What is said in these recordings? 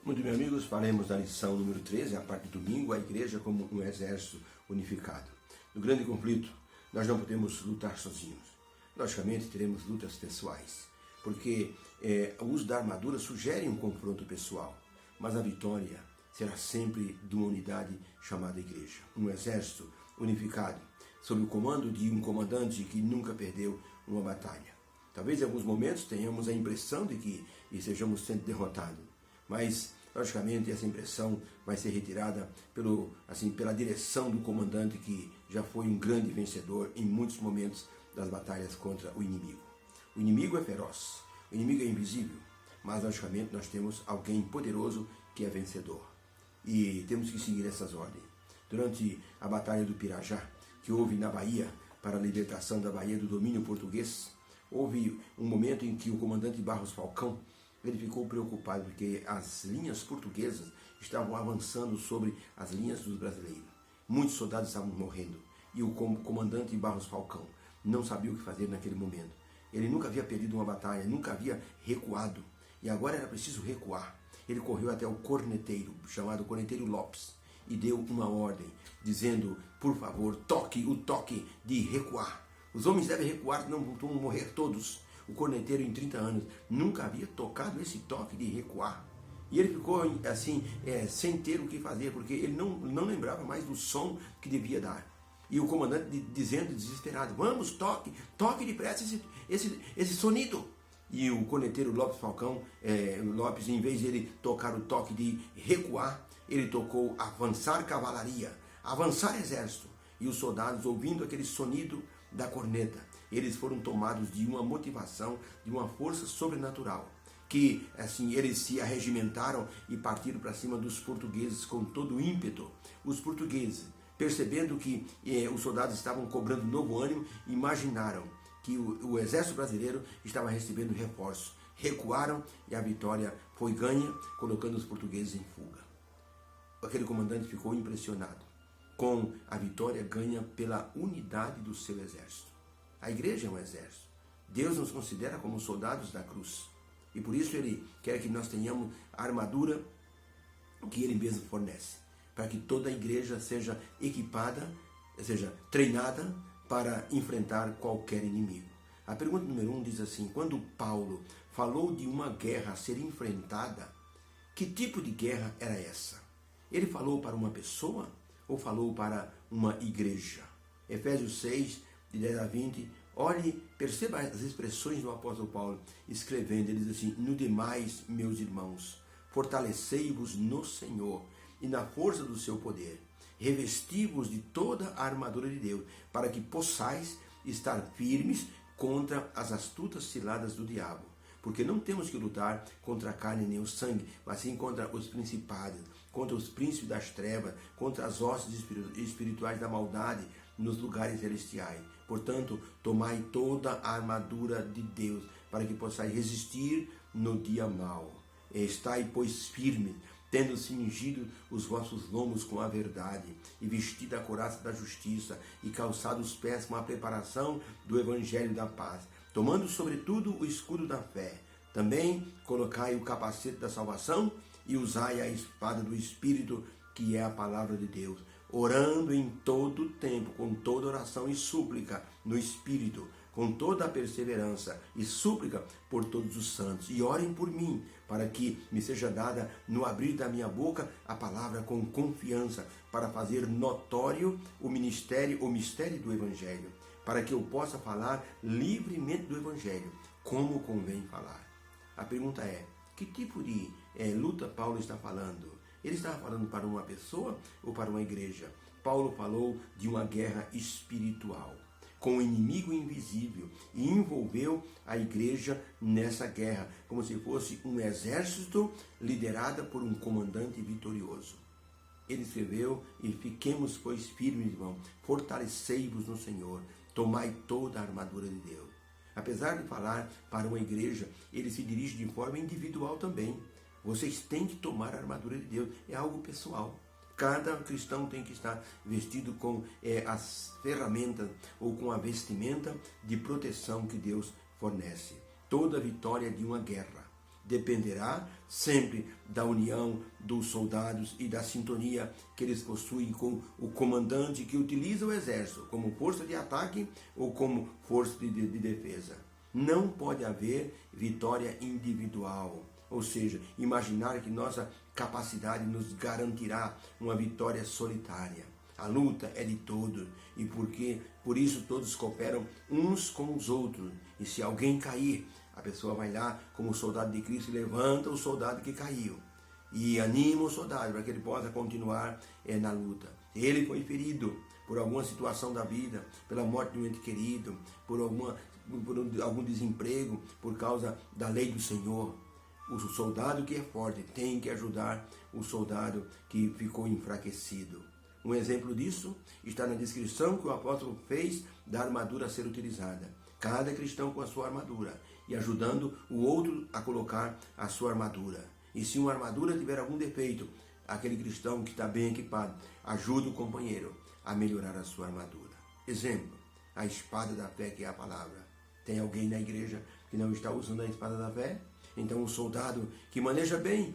Muito bem, amigos, faremos a lição número 13, a parte do domingo, a igreja como um exército unificado. No grande conflito, nós não podemos lutar sozinhos. Logicamente, teremos lutas pessoais, porque o uso da armadura sugere um confronto pessoal, mas a vitória será sempre de uma unidade chamada igreja, um exército unificado, sob o comando de um comandante que nunca perdeu uma batalha. Talvez em alguns momentos tenhamos a impressão de que estejamos sendo derrotados, mas logicamente essa impressão vai ser retirada pela direção do comandante que já foi um grande vencedor em muitos momentos das batalhas contra o inimigo. O inimigo é feroz, o inimigo é invisível, mas logicamente nós temos alguém poderoso que é vencedor. E temos que seguir essas ordens. Durante a batalha do Pirajá, que houve na Bahia, para a libertação da Bahia do domínio português, houve um momento em que o comandante Barros Falcão ele ficou preocupado porque as linhas portuguesas estavam avançando sobre as linhas dos brasileiros. Muitos soldados estavam morrendo e o comandante Barros Falcão não sabia o que fazer naquele momento. Ele nunca havia perdido uma batalha, nunca havia recuado e agora era preciso recuar. Ele correu até o corneteiro, chamado Corneteiro Lopes, e deu uma ordem, dizendo, por favor, toque o toque de recuar. Os homens devem recuar, senão vão morrer todos. O corneteiro, em 30 anos, nunca havia tocado esse toque de recuar. E ele ficou assim, sem ter o que fazer, porque ele não lembrava mais do som que devia dar. E o comandante dizendo desesperado, vamos, toque depressa esse sonido. E o corneteiro Lopes Falcão, Lopes, em vez de ele tocar o toque de recuar, ele tocou avançar cavalaria, avançar exército. E os soldados, ouvindo aquele sonido da corneta, eles foram tomados de uma motivação, de uma força sobrenatural, que assim eles se arregimentaram e partiram para cima dos portugueses com todo o ímpeto. Os portugueses, percebendo que os soldados estavam cobrando novo ânimo, imaginaram que o exército brasileiro estava recebendo reforço. Recuaram e a vitória foi ganha, colocando os portugueses em fuga. Aquele comandante ficou impressionado com a vitória ganha pela unidade do seu exército. A igreja é um exército. Deus nos considera como soldados da cruz. E por isso Ele quer que nós tenhamos a armadura que Ele mesmo fornece, para que toda a igreja seja equipada, seja treinada para enfrentar qualquer inimigo. A pergunta número 1 diz assim, quando Paulo falou de uma guerra a ser enfrentada, que tipo de guerra era essa? Ele falou para uma pessoa ou falou para uma igreja? Efésios 6, de 10 a 20, olhe, perceba as expressões do apóstolo Paulo escrevendo, ele diz assim, no demais, meus irmãos, fortalecei-vos no Senhor e na força do seu poder, revesti-vos de toda a armadura de Deus, para que possais estar firmes contra as astutas ciladas do diabo. Porque não temos que lutar contra a carne nem o sangue, mas sim contra os principados, contra os príncipes das trevas, contra as hostes espirituais da maldade nos lugares celestiais. Portanto, tomai toda a armadura de Deus, para que possais resistir no dia mau. Estai, pois, firmes, tendo cingido os vossos lombos com a verdade, e vestida a couraça da justiça, e calçado os pés com a preparação do evangelho da paz, tomando sobretudo o escudo da fé. Também colocai o capacete da salvação, e usai a espada do Espírito, que é a palavra de Deus, orando em todo o tempo, com toda oração e súplica no Espírito, com toda a perseverança e súplica por todos os santos. E orem por mim, para que me seja dada no abrir da minha boca a palavra com confiança, para fazer notório o mistério do Evangelho, para que eu possa falar livremente do Evangelho, como convém falar. A pergunta é, que tipo de luta Paulo está falando? Ele estava falando para uma pessoa ou para uma igreja? Paulo falou de uma guerra espiritual, com o inimigo invisível, e envolveu a igreja nessa guerra, como se fosse um exército liderado por um comandante vitorioso. Ele escreveu, e fiquemos, pois, firmes, irmão, fortalecei-vos no Senhor, tomai toda a armadura de Deus. Apesar de falar para uma igreja, ele se dirige de forma individual também. Vocês têm que tomar a armadura de Deus, é algo pessoal. Cada cristão tem que estar vestido com as ferramentas ou com a vestimenta de proteção que Deus fornece. Toda vitória de uma guerra dependerá sempre da união dos soldados e da sintonia que eles possuem com o comandante que utiliza o exército como força de ataque ou como força de defesa. Não pode haver vitória individual, ou seja, imaginar que nossa capacidade nos garantirá uma vitória solitária. A luta é de todos e por isso todos cooperam uns com os outros. E se alguém cair, a pessoa vai lá como soldado de Cristo e levanta o soldado que caiu e anima o soldado para que ele possa continuar na luta. Ele foi ferido por alguma situação da vida, pela morte de um ente querido, por algum desemprego, por causa da lei do Senhor. O soldado que é forte tem que ajudar o soldado que ficou enfraquecido. Um exemplo disso está na descrição que o apóstolo fez da armadura a ser utilizada. Cada cristão com a sua armadura e ajudando o outro a colocar a sua armadura. E se uma armadura tiver algum defeito, aquele cristão que está bem equipado ajuda o companheiro a melhorar a sua armadura. Exemplo, a espada da fé, que é a palavra. Tem alguém na igreja que não está usando a espada da fé? Então o soldado que maneja bem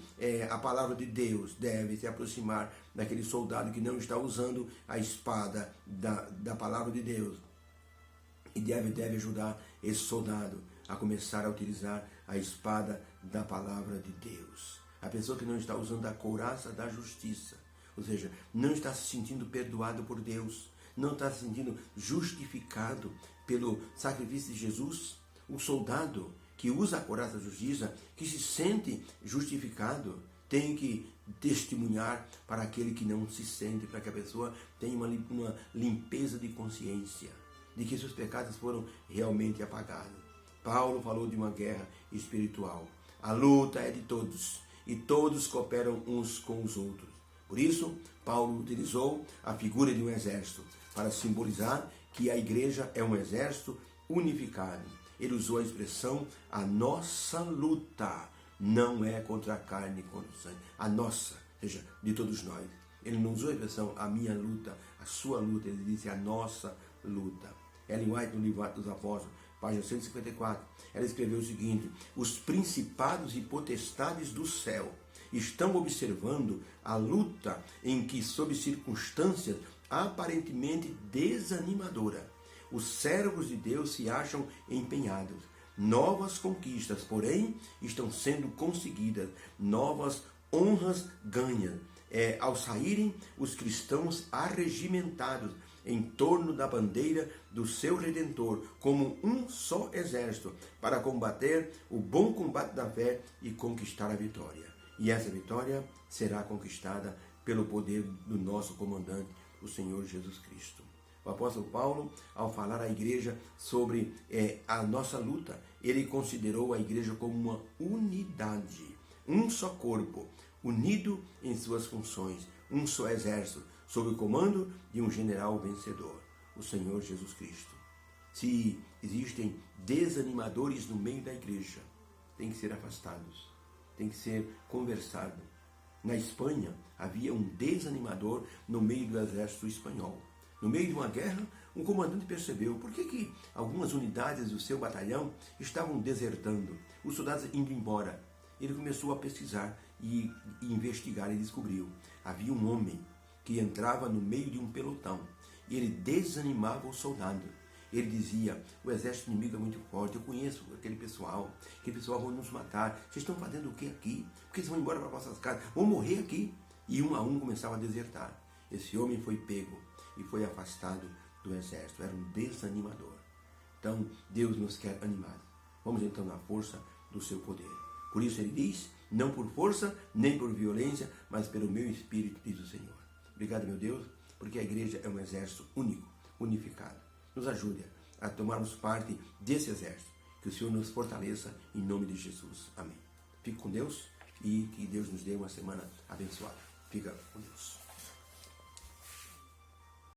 a palavra de Deus deve se aproximar daquele soldado que não está usando a espada da palavra de Deus. E deve ajudar esse soldado a começar a utilizar a espada da palavra de Deus. A pessoa que não está usando a couraça da justiça, ou seja, não está se sentindo perdoado por Deus, não está se sentindo justificado pelo sacrifício de Jesus. O soldado que usa a couraça da justiça, que se sente justificado, tem que testemunhar para aquele que não se sente, para que a pessoa tenha uma limpeza de consciência, de que seus pecados foram realmente apagados. Paulo falou de uma guerra espiritual. A luta é de todos e todos cooperam uns com os outros. Por isso, Paulo utilizou a figura de um exército para simbolizar que a igreja é um exército unificado. Ele usou a expressão, a nossa luta não é contra a carne e contra o sangue. A nossa, ou seja, de todos nós. Ele não usou a expressão, a minha luta, a sua luta. Ele disse, a nossa luta. Ellen White, no livro Atos dos Apóstolos, página 154, ela escreveu o seguinte: os principados e potestades do céu estão observando a luta em que, sob circunstâncias aparentemente desanimadoras, os servos de Deus se acham empenhados. Novas conquistas, porém, estão sendo conseguidas, novas honras ganhas. Ao saírem os cristãos arregimentados em torno da bandeira do seu Redentor, como um só exército, para combater o bom combate da fé e conquistar a vitória. E essa vitória será conquistada pelo poder do nosso comandante, o Senhor Jesus Cristo. O apóstolo Paulo, ao falar à igreja sobre a nossa luta, ele considerou a igreja como uma unidade, um só corpo, unido em suas funções, um só exército, sob o comando de um general vencedor, o Senhor Jesus Cristo. Se existem desanimadores no meio da igreja, tem que ser afastados, tem que ser conversado. Na Espanha, havia um desanimador no meio do exército espanhol. No meio de uma guerra, um comandante percebeu por que algumas unidades do seu batalhão estavam desertando, os soldados indo embora. Ele começou a pesquisar e investigar e descobriu. Havia um homem que entrava no meio de um pelotão e ele desanimava o soldado. Ele dizia, o exército inimigo é muito forte, eu conheço aquele pessoal vai nos matar. Vocês estão fazendo o que aqui? Porque vocês vão embora para vossas casas, vão morrer aqui. E um a um começava a desertar. Esse homem foi pego e foi afastado do exército. Era um desanimador. Então, Deus nos quer animados. Vamos então na força do seu poder. Por isso ele diz, não por força, nem por violência, mas pelo meu espírito, diz o Senhor. Obrigado, meu Deus, porque a igreja é um exército único, unificado. Nos ajude a tomarmos parte desse exército. Que o Senhor nos fortaleça em nome de Jesus. Amém. Fique com Deus e que Deus nos dê uma semana abençoada. Fica com Deus.